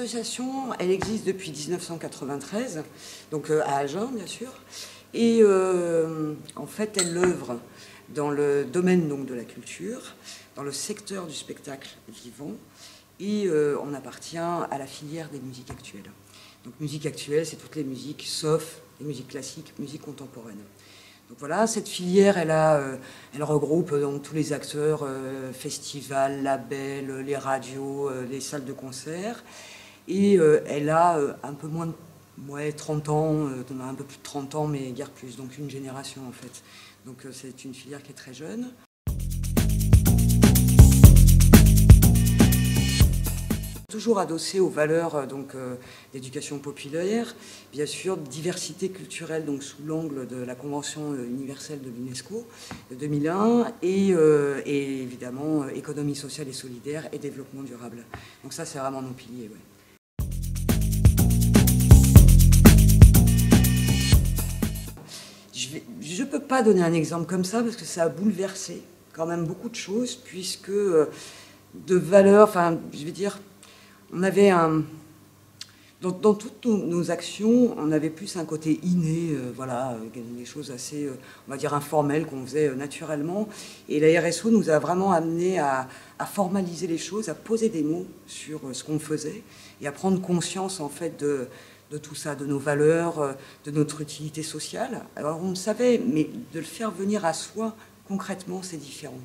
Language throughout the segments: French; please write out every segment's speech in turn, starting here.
l'association, elle existe depuis 1993, donc à Agen, bien sûr. Et en fait, elle œuvre dans le domaine donc, de la culture, dans le secteur du spectacle vivant, et on appartient à la filière des musiques actuelles. Donc musique actuelle, c'est toutes les musiques, sauf les musiques classiques, musique contemporaine. Donc voilà, cette filière, elle regroupe donc, tous les acteurs, festivals, labels, les radios, les salles de concert. Et elle a un peu moins de 30 ans, un peu plus de 30 ans, mais guère plus, donc une génération en fait. Donc c'est une filière qui est très jeune. Toujours adossé aux valeurs d'éducation populaire, bien sûr, diversité culturelle donc, sous l'angle de la Convention universelle de l'UNESCO de 2001 et évidemment économie sociale et solidaire et développement durable. Donc ça, c'est vraiment nos piliers. Ouais. Je ne peux pas donner un exemple comme ça parce que ça a bouleversé quand même beaucoup de choses puisque de valeurs, enfin, je vais dire, on avait dans toutes nos actions, on avait plus un côté inné, voilà, des choses assez, on va dire, informelles qu'on faisait naturellement. Et la RSO nous a vraiment amené à formaliser les choses, à poser des mots sur ce qu'on faisait et à prendre conscience, en fait, de tout ça, de nos valeurs, de notre utilité sociale. Alors on le savait, mais de le faire venir à soi, concrètement, c'est différent.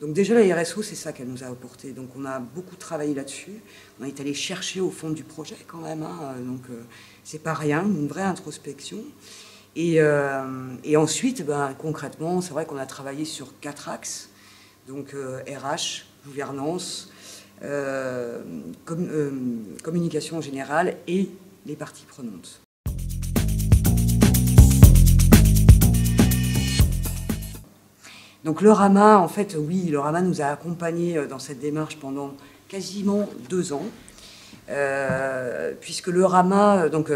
Donc déjà, la RSO, c'est ça qu'elle nous a apporté. Donc on a beaucoup travaillé là-dessus. On est allé chercher au fond du projet quand même. Donc c'est pas rien, une vraie introspection. Et ensuite, concrètement, c'est vrai qu'on a travaillé sur 4 axes. Donc RH, gouvernance, communication générale et les parties prenantes. Donc le RAMA, en fait, oui, le RAMA nous a accompagnés dans cette démarche pendant quasiment 2 ans, puisque le RAMA, donc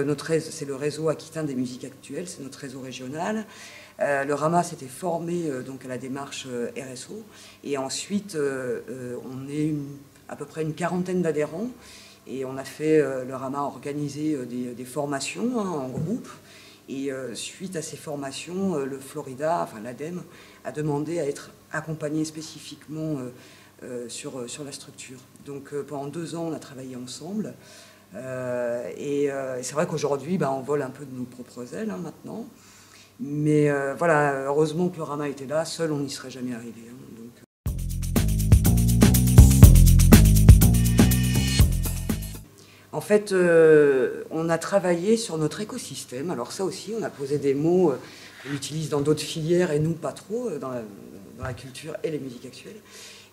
c'est le réseau aquitain des musiques actuelles, c'est notre réseau régional. Le RAMA s'était formé donc à la démarche RSO, et ensuite on est à peu près une quarantaine d'adhérents, et on a fait, le RAMA a organisé des formations en groupe. Et suite à ces formations, le Florida, enfin l'ADEME, a demandé à être accompagné spécifiquement sur la structure. Donc pendant 2 ans, on a travaillé ensemble. Et c'est vrai qu'aujourd'hui, on vole un peu de nos propres ailes maintenant. Mais voilà, heureusement que le RAMA était là. Seul, on n'y serait jamais arrivé. Donc, en fait, on a travaillé sur notre écosystème. Alors ça aussi, on a posé des mots qu'on utilise dans d'autres filières et nous pas trop, dans la culture et les musiques actuelles.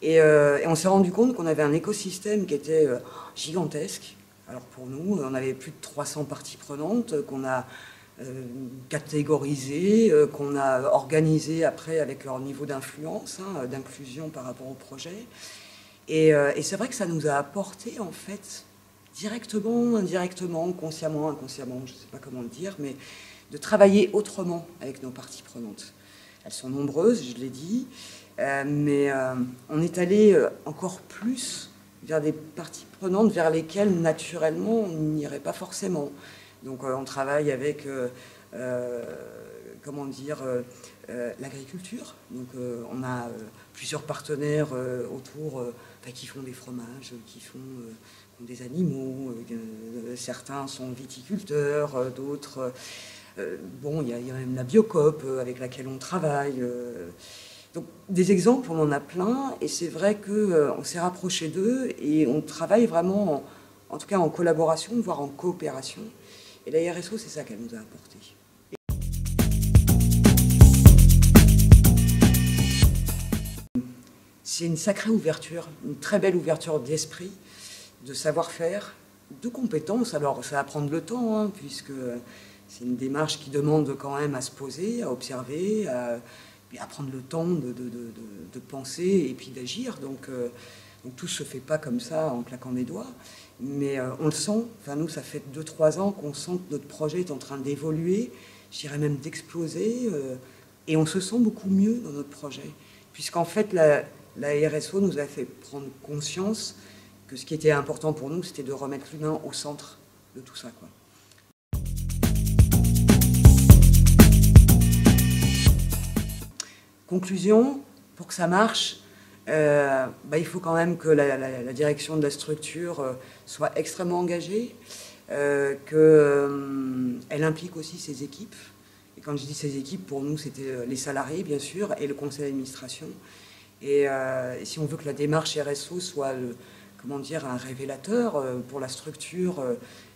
Et on s'est rendu compte qu'on avait un écosystème qui était gigantesque. Alors pour nous, on avait plus de 300 parties prenantes qu'on a catégorisées, qu'on a organisées après avec leur niveau d'influence, d'inclusion par rapport au projet. Et c'est vrai que ça nous a apporté en fait directement, indirectement, consciemment, inconsciemment, je ne sais pas comment le dire, mais de travailler autrement avec nos parties prenantes. Elles sont nombreuses, je l'ai dit, mais on est allé encore plus vers des parties prenantes vers lesquelles, naturellement, on n'irait pas forcément. Donc on travaille avec, comment dire, l'agriculture. Donc on a plusieurs partenaires autour qui font des fromages, qui font des animaux, certains sont viticulteurs, d'autres... bon, il y a même la Biocoop avec laquelle on travaille. Donc des exemples, on en a plein, et c'est vrai qu'on s'est rapproché d'eux et on travaille vraiment, en tout cas en collaboration, voire en coopération. Et la RSO, c'est ça qu'elle nous a apporté. C'est une sacrée ouverture, une très belle ouverture d'esprit, de savoir-faire, de compétences. Alors ça va prendre le temps, puisque c'est une démarche qui demande quand même à se poser, à observer, à prendre le temps de penser et puis d'agir. Donc tout ne se fait pas comme ça en claquant des doigts, mais on le sent. Enfin, nous, ça fait 2-3 ans qu'on sent que notre projet est en train d'évoluer, je dirais même d'exploser, et on se sent beaucoup mieux dans notre projet, puisqu'en fait la RSO nous a fait prendre conscience que ce qui était important pour nous, c'était de remettre l'humain au centre de tout ça, quoi. Conclusion, pour que ça marche, il faut quand même que la direction de la structure soit extrêmement engagée, qu'elle implique aussi ses équipes. Et quand je dis ses équipes, pour nous, c'était les salariés, bien sûr, et le conseil d'administration. Et si on veut que la démarche RSO soit, un révélateur pour la structure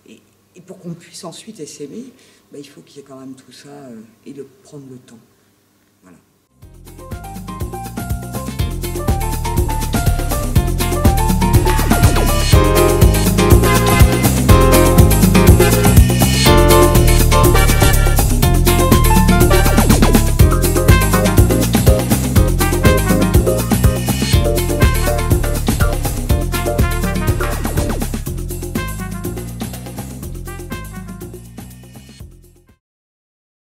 et pour qu'on puisse ensuite s'aimer, il faut qu'il y ait quand même tout ça et de prendre le temps. Voilà.